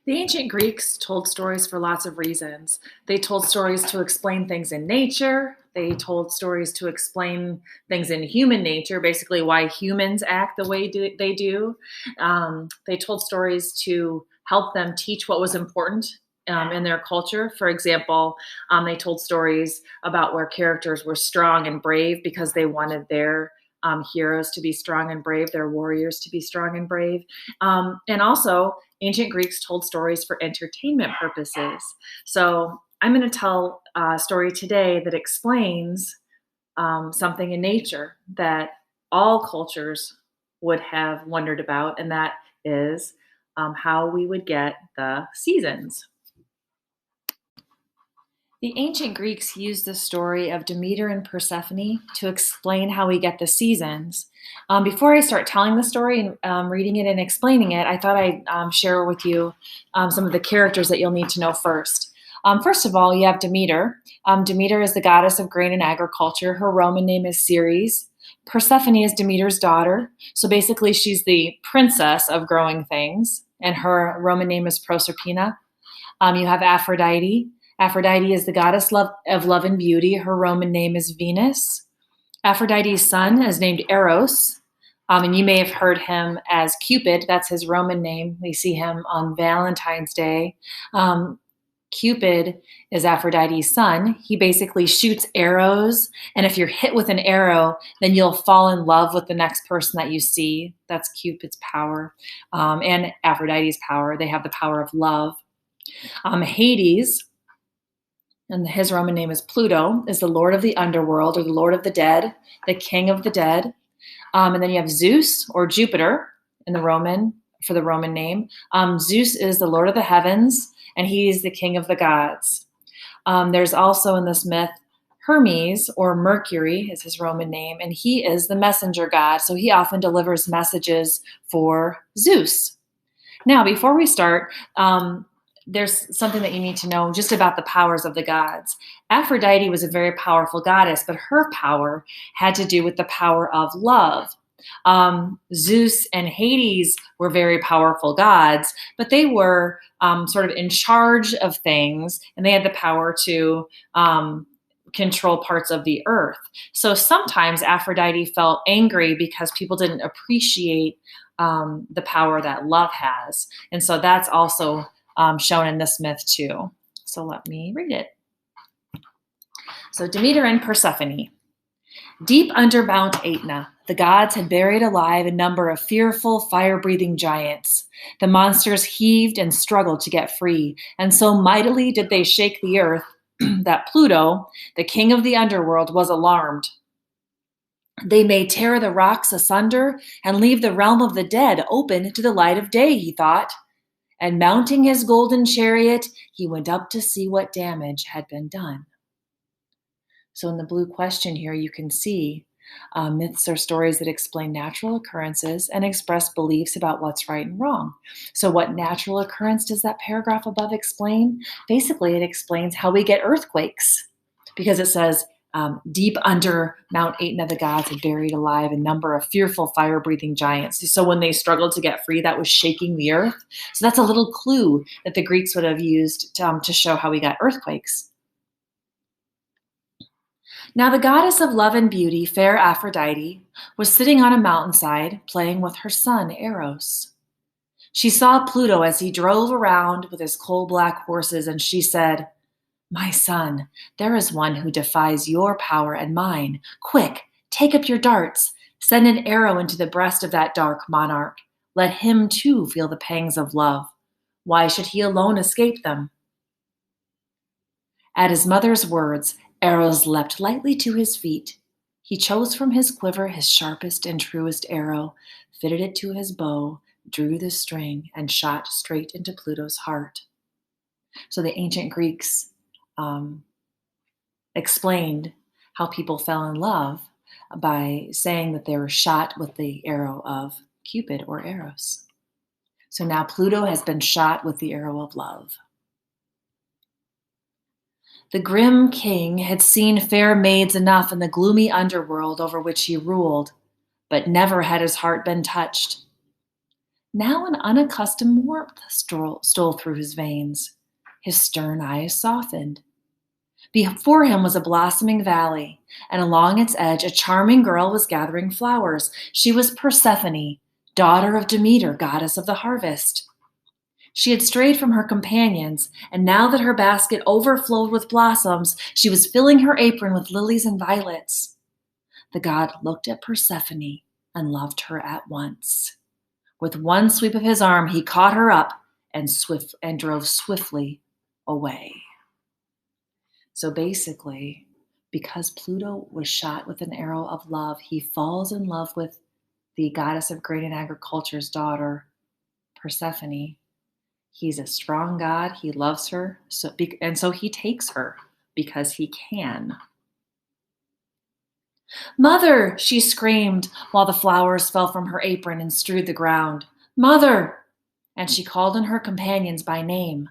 The ancient Greeks told stories for lots of reasons. They told stories to explain things in nature. They told stories to explain things in human nature, basically why humans act the way they do. They told stories to help them teach what was important in their culture. For example, they told stories about where characters were strong and brave because they wanted their heroes to be strong and brave, their warriors to be strong and brave. And also, ancient Greeks told stories for entertainment purposes. So I'm going to tell a story today that explains something in nature that all cultures would have wondered about, and that is how we would get the seasons. The ancient Greeks used the story of Demeter and Persephone to explain how we get the seasons. Before I start telling the story and reading it and explaining it, I thought I'd share with you some of the characters that you'll need to know first. First of all, you have Demeter. Demeter is the goddess of grain and agriculture. Her Roman name is Ceres. Persephone is Demeter's daughter. So basically, she's the princess of growing things, and her Roman name is Proserpina. You have Aphrodite. Aphrodite is the goddess of love and beauty. Her Roman name is Venus. Aphrodite's son is named Eros, and you may have heard him as Cupid. That's his Roman name. We see him on Valentine's Day. Cupid is Aphrodite's son. He basically shoots arrows, and if you're hit with an arrow, then you'll fall in love with the next person that you see. That's Cupid's power, and Aphrodite's power. They have the power of love. Hades, and his Roman name is Pluto, is the lord of the underworld, or the lord of the dead, the king of the dead. And then you have Zeus, or Jupiter, in the Roman for the Roman name. Zeus is the lord of the heavens, and he's the king of the gods. There's also in this myth Hermes, or Mercury is his Roman name, and he is the messenger god. So he often delivers messages for Zeus. Now, before we start, there's something that you need to know just about the powers of the gods. Aphrodite was a very powerful goddess, but her power had to do with the power of love. Zeus and Hades were very powerful gods, but they were sort of in charge of things, and they had the power to control parts of the earth. So sometimes Aphrodite felt angry because people didn't appreciate the power that love has. And so that's also shown in this myth too. So let me read it. So Demeter and Persephone. Deep under Mount Aetna, the gods had buried alive a number of fearful, fire-breathing giants. The monsters heaved and struggled to get free, and so mightily did they shake the earth that Pluto, the king of the underworld, was alarmed. They may tear the rocks asunder and leave the realm of the dead open to the light of day, he thought. And mounting his golden chariot, he went up to see what damage had been done. So in the blue question here, you can see myths are stories that explain natural occurrences and express beliefs about what's right and wrong. So what natural occurrence does that paragraph above explain? Basically, it explains how we get earthquakes, because it says, deep under Mount Aetna, the gods had buried alive a number of fearful fire-breathing giants. So when they struggled to get free, that was shaking the earth. So that's a little clue that the Greeks would have used to show how we got earthquakes. Now the goddess of love and beauty, fair Aphrodite, was sitting on a mountainside playing with her son, Eros. She saw Pluto as he drove around with his coal-black horses, and she said, "My son, there is one who defies your power and mine. Quick, take up your darts. Send an arrow into the breast of that dark monarch. Let him too feel the pangs of love. Why should he alone escape them?" At his mother's words, Eros leapt lightly to his feet. He chose from his quiver his sharpest and truest arrow, fitted it to his bow, drew the string, and shot straight into Pluto's heart. So the ancient Greeks explained how people fell in love by saying that they were shot with the arrow of Cupid, or Eros. So now Pluto has been shot with the arrow of love. The grim king had seen fair maids enough in the gloomy underworld over which he ruled, but never had his heart been touched. Now an unaccustomed warmth stole through his veins. His stern eyes softened. Before him was a blossoming valley, and along its edge a charming girl was gathering flowers. She was Persephone, daughter of Demeter, goddess of the harvest. She had strayed from her companions, and now that her basket overflowed with blossoms, she was filling her apron with lilies and violets. The god looked at Persephone and loved her at once. With one sweep of his arm, he caught her up and drove swiftly away. So basically, because Pluto was shot with an arrow of love, he falls in love with the goddess of grain and agriculture's daughter, Persephone. He's a strong god. He loves her. And so he takes her because he can. "Mother!" she screamed while the flowers fell from her apron and strewed the ground. "Mother!" And she called on her companions by name.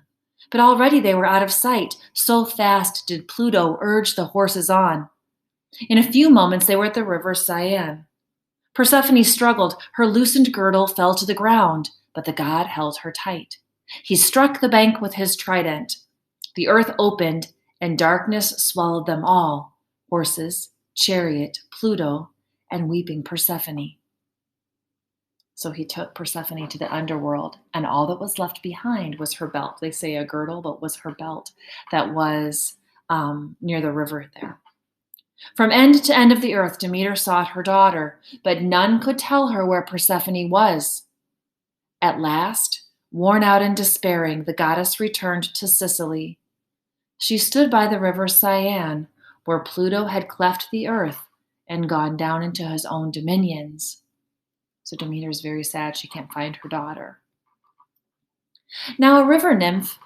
But already they were out of sight. So fast did Pluto urge the horses on. In a few moments they were at the river Cyane. Persephone struggled. Her loosened girdle fell to the ground, but the god held her tight. He struck the bank with his trident. The earth opened, and darkness swallowed them all: horses, chariot, Pluto, and weeping Persephone. So he took Persephone to the underworld, and all that was left behind was her belt. They say a girdle, but was her belt that was near the river there. From end to end of the earth, Demeter sought her daughter, but none could tell her where Persephone was. At last, worn out and despairing, the goddess returned to Sicily. She stood by the river Cyane, where Pluto had cleft the earth and gone down into his own dominions. So Demeter is very sad she can't find her daughter. Now a river nymph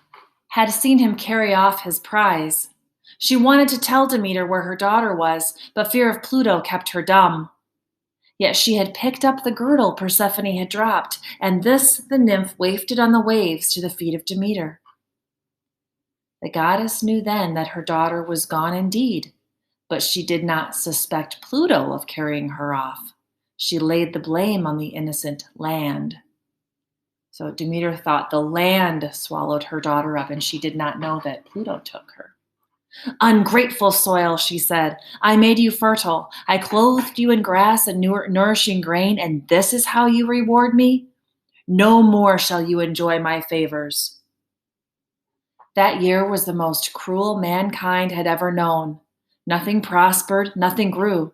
had seen him carry off his prize. She wanted to tell Demeter where her daughter was, but fear of Pluto kept her dumb. Yet she had picked up the girdle Persephone had dropped, and this the nymph wafted on the waves to the feet of Demeter. The goddess knew then that her daughter was gone indeed, but she did not suspect Pluto of carrying her off. She laid the blame on the innocent land. So Demeter thought the land swallowed her daughter up, and she did not know that Pluto took her. "Ungrateful soil," she said, "I made you fertile. I clothed you in grass and nourishing grain, and this is how you reward me? No more shall you enjoy my favors." That year was the most cruel mankind had ever known. Nothing prospered, nothing grew.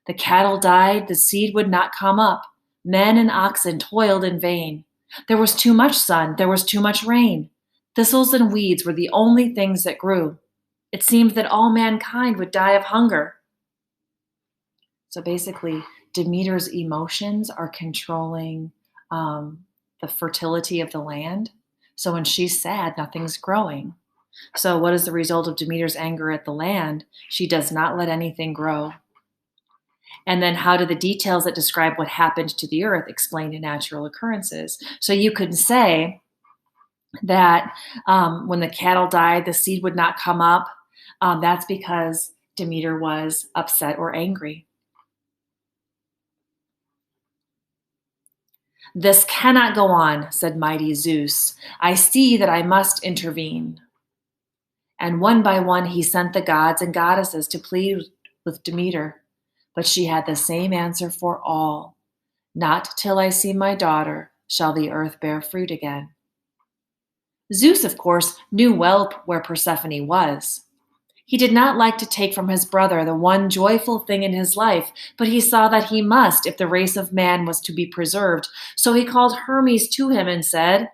The cattle died, the seed would not come up. Men and oxen toiled in vain. There was too much sun, there was too much rain. Thistles and weeds were the only things that grew. It seemed that all mankind would die of hunger. So basically, Demeter's emotions are controlling the fertility of the land. So when she's sad, nothing's growing. So what is the result of Demeter's anger at the land? She does not let anything grow. And then how do the details that describe what happened to the earth explain the natural occurrences? So you could say that when the cattle died, the seed would not come up. That's because Demeter was upset or angry. "This cannot go on," said mighty Zeus. "I see that I must intervene." And one by one he sent the gods and goddesses to plead with Demeter. But she had the same answer for all: "Not till I see my daughter shall the earth bear fruit again." Zeus, of course, knew well where Persephone was. He did not like to take from his brother the one joyful thing in his life, but he saw that he must if the race of man was to be preserved. So he called Hermes to him and said,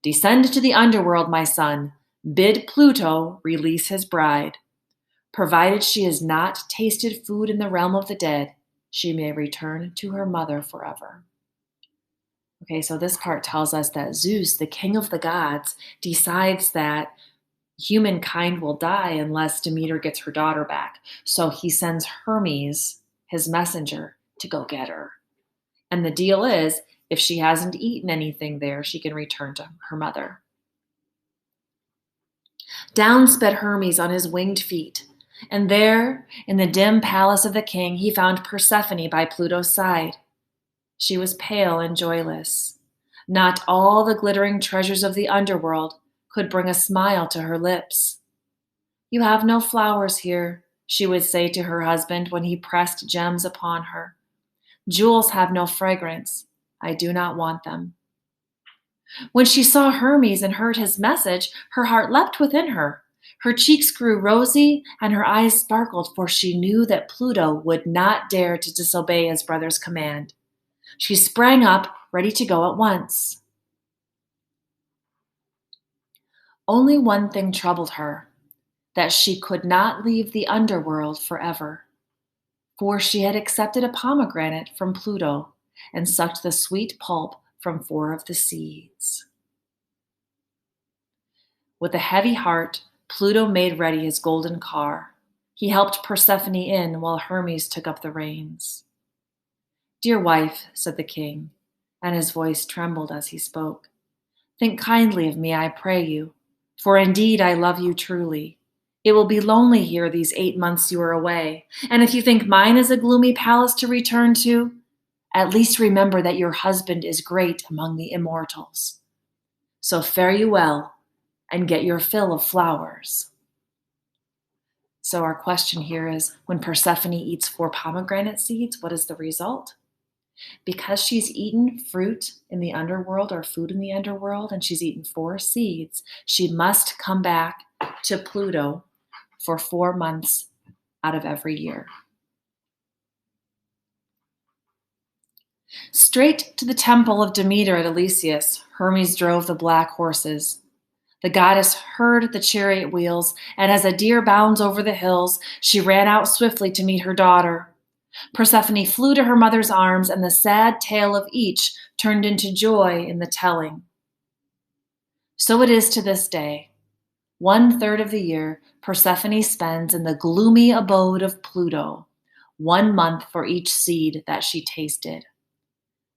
"Descend to the underworld, my son. Bid Pluto release his bride. Provided she has not tasted food in the realm of the dead, she may return to her mother forever." Okay, so this part tells us that Zeus, the king of the gods, decides that humankind will die unless Demeter gets her daughter back. So he sends Hermes, his messenger, to go get her. And the deal is, if she hasn't eaten anything there, she can return to her mother. Down sped Hermes on his winged feet, and there, in the dim palace of the king, he found Persephone by Pluto's side. She was pale and joyless. Not all the glittering treasures of the underworld could bring a smile to her lips. You have no flowers here, she would say to her husband when he pressed gems upon her. Jewels have no fragrance. I do not want them. When she saw Hermes and heard his message, her heart leapt within her. Her cheeks grew rosy and her eyes sparkled, for she knew that Pluto would not dare to disobey his brother's command. She sprang up, ready to go at once. Only one thing troubled her, that she could not leave the underworld forever, for she had accepted a pomegranate from Pluto and sucked the sweet pulp from 4 of the seeds. With a heavy heart, Pluto made ready his golden car. He helped Persephone in while Hermes took up the reins. Dear wife, said the king, and his voice trembled as he spoke, think kindly of me, I pray you, for indeed I love you truly. It will be lonely here these 8 months you are away, and if you think mine is a gloomy palace to return to, at least remember that your husband is great among the immortals. So fare you well, and get your fill of flowers. So our question here is, when Persephone eats 4 pomegranate seeds, what is the result? Because she's eaten fruit in the underworld or food in the underworld, and she's eaten 4 seeds, she must come back to Pluto for 4 months out of every year. Straight to the temple of Demeter at Eleusis, Hermes drove the black horses. The goddess heard the chariot wheels, and as a deer bounds over the hills, she ran out swiftly to meet her daughter. Persephone flew to her mother's arms, and the sad tale of each turned into joy in the telling. So it is to this day. 1/3 of the year, Persephone spends in the gloomy abode of Pluto, 1 month for each seed that she tasted.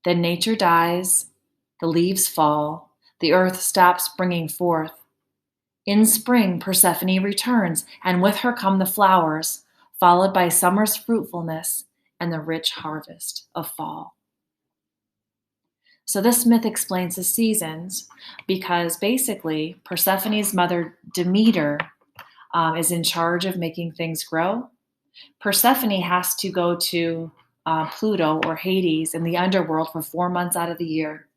Then nature dies, the leaves fall, the earth stops bringing forth. In spring, Persephone returns, and with her come the flowers, followed by summer's fruitfulness and the rich harvest of fall. So this myth explains the seasons because basically Persephone's mother Demeter is in charge of making things grow. Persephone has to go to Pluto or Hades in the underworld for 4 months out of the year.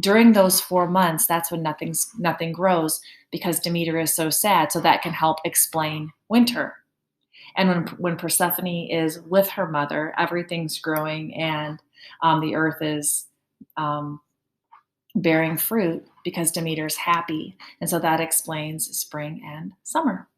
During those 4 months, that's when nothing grows because Demeter is so sad. So that can help explain winter. And when Persephone is with her mother, everything's growing and the earth is bearing fruit because Demeter's happy. And so that explains spring and summer.